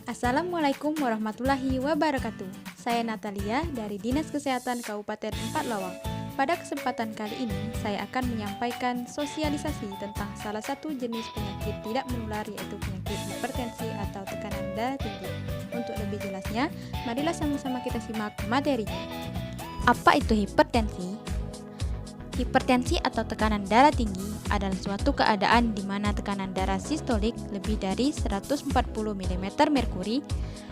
Assalamualaikum warahmatullahi wabarakatuh. Saya Natalia dari Dinas Kesehatan Kabupaten Empat Lawang. Pada kesempatan kali ini, saya akan menyampaikan sosialisasi tentang salah satu jenis penyakit tidak menular, yaitu penyakit hipertensi atau tekanan darah tinggi. Untuk lebih jelasnya, marilah sama-sama kita simak materinya. Apa itu hipertensi? Hipertensi atau tekanan darah tinggi adalah suatu keadaan di mana tekanan darah sistolik lebih dari 140 mm merkuri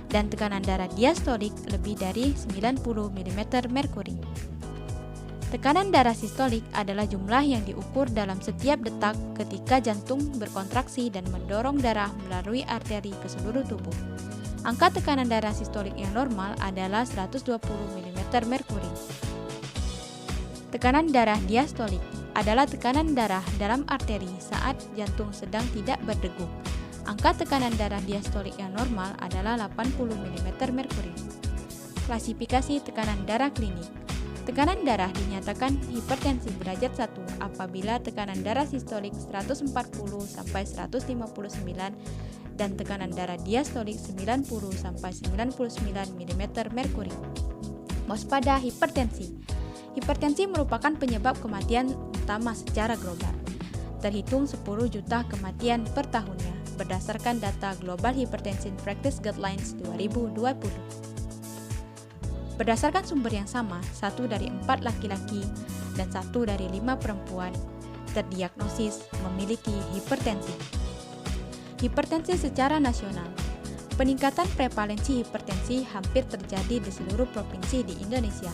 dan tekanan darah diastolik lebih dari 90 mm merkuri. Tekanan darah sistolik adalah jumlah yang diukur dalam setiap detak ketika jantung berkontraksi dan mendorong darah melalui arteri ke seluruh tubuh. Angka tekanan darah sistolik yang normal adalah 120 mm merkuri. Tekanan darah diastolik adalah tekanan darah dalam arteri saat jantung sedang tidak berdegup. Angka tekanan darah diastolik yang normal adalah 80 mm merkuri. Klasifikasi tekanan darah klinik. Tekanan darah dinyatakan hipertensi derajat 1 apabila tekanan darah sistolik 140 sampai 159 dan tekanan darah diastolik 90 sampai 99 mm merkuri. Waspada hipertensi. Hipertensi merupakan penyebab kematian utama secara global. Terhitung 10 juta kematian per tahunnya berdasarkan data Global Hypertension Practice Guidelines 2020. Berdasarkan sumber yang sama, 1 dari 4 laki-laki dan 1 dari 5 perempuan terdiagnosis memiliki hipertensi. Hipertensi secara nasional. Peningkatan prevalensi hipertensi hampir terjadi di seluruh provinsi di Indonesia.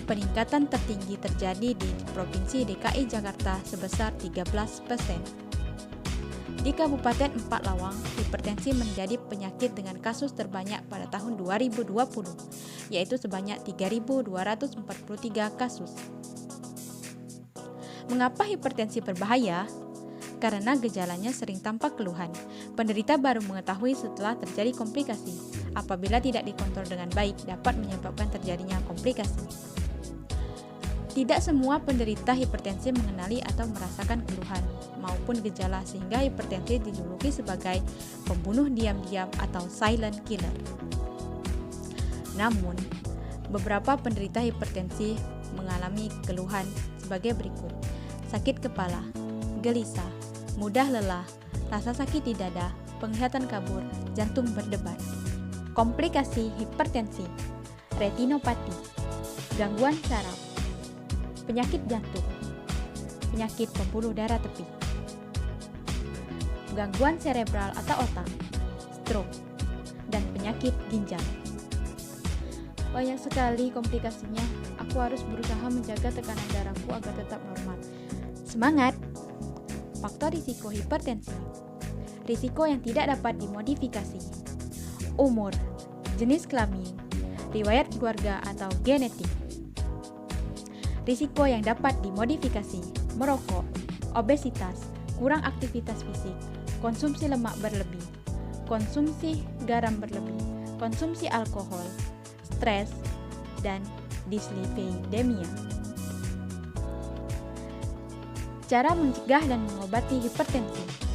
Peningkatan tertinggi terjadi di Provinsi DKI Jakarta sebesar 13%. Di Kabupaten Empat Lawang, hipertensi menjadi penyakit dengan kasus terbanyak pada tahun 2020, yaitu sebanyak 3.243 kasus. Mengapa hipertensi berbahaya? Karena gejalanya sering tanpa keluhan. Penderita baru mengetahui setelah terjadi komplikasi. Apabila tidak dikontrol dengan baik, dapat menyebabkan terjadinya komplikasi. Tidak semua penderita hipertensi mengenali atau merasakan keluhan maupun gejala, sehingga hipertensi dijuluki sebagai pembunuh diam-diam atau silent killer. Namun, beberapa penderita hipertensi mengalami keluhan sebagai berikut: sakit kepala, gelisah, mudah lelah, rasa sakit di dada, penglihatan kabur, jantung berdebar. Komplikasi hipertensi: retinopati, gangguan saraf, penyakit jantung, penyakit pembuluh darah tepi, gangguan cerebral atau otak, stroke, dan penyakit ginjal. Banyak sekali komplikasinya. Aku harus berusaha menjaga tekanan darahku agar tetap normal. Semangat! Faktor risiko hipertensi. Risiko yang tidak dapat dimodifikasi. Umur, jenis kelamin, riwayat keluarga atau genetik. Risiko yang dapat dimodifikasi: merokok, obesitas, kurang aktivitas fisik, konsumsi lemak berlebih, konsumsi garam berlebih, konsumsi alkohol, stres, dan dislipidemia. Cara mencegah dan mengobati hipertensi.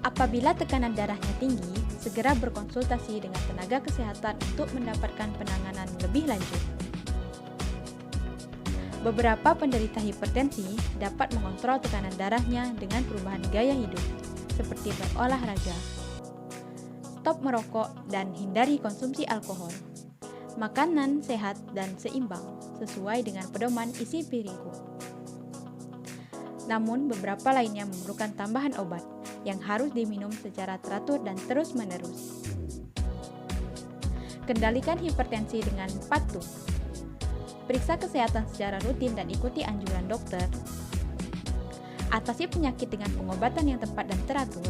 Apabila tekanan darahnya tinggi, segera berkonsultasi dengan tenaga kesehatan untuk mendapatkan penanganan lebih lanjut. Beberapa penderita hipertensi dapat mengontrol tekanan darahnya dengan perubahan gaya hidup, seperti berolahraga, stop merokok dan hindari konsumsi alkohol, makanan sehat dan seimbang sesuai dengan pedoman isi piringku. Namun, beberapa lainnya memerlukan tambahan obat yang harus diminum secara teratur dan terus-menerus. Kendalikan hipertensi dengan patuh. Periksa kesehatan secara rutin dan ikuti anjuran dokter. Atasi penyakit dengan pengobatan yang tepat dan teratur.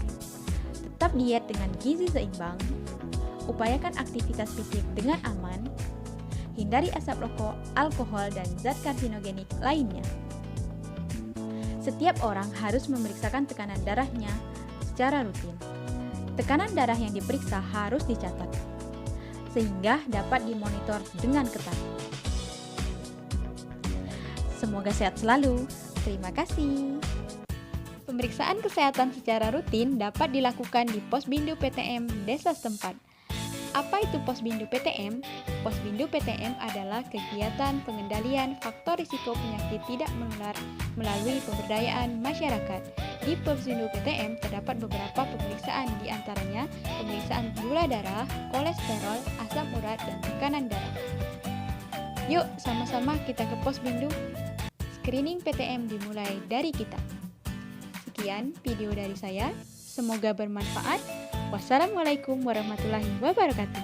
Tetap diet dengan gizi seimbang. Upayakan aktivitas fisik dengan aman. Hindari asap rokok, alkohol, dan zat karsinogenik lainnya. Setiap orang harus memeriksakan tekanan darahnya secara rutin. Tekanan darah yang diperiksa harus dicatat, sehingga dapat dimonitor dengan ketat. Semoga sehat selalu. Terima kasih. Pemeriksaan kesehatan secara rutin dapat dilakukan di Posbindu PTM Desa setempat. Apa itu Posbindu PTM? Posbindu PTM adalah kegiatan pengendalian faktor risiko penyakit tidak menular melalui pemberdayaan masyarakat. Di Posbindu PTM terdapat beberapa pemeriksaan, di antaranya pemeriksaan gula darah, kolesterol, asam urat, dan tekanan darah. Yuk, sama-sama kita ke Posbindu. Screening PTM dimulai dari kita. Sekian video dari saya. Semoga bermanfaat. Wassalamualaikum warahmatullahi wabarakatuh.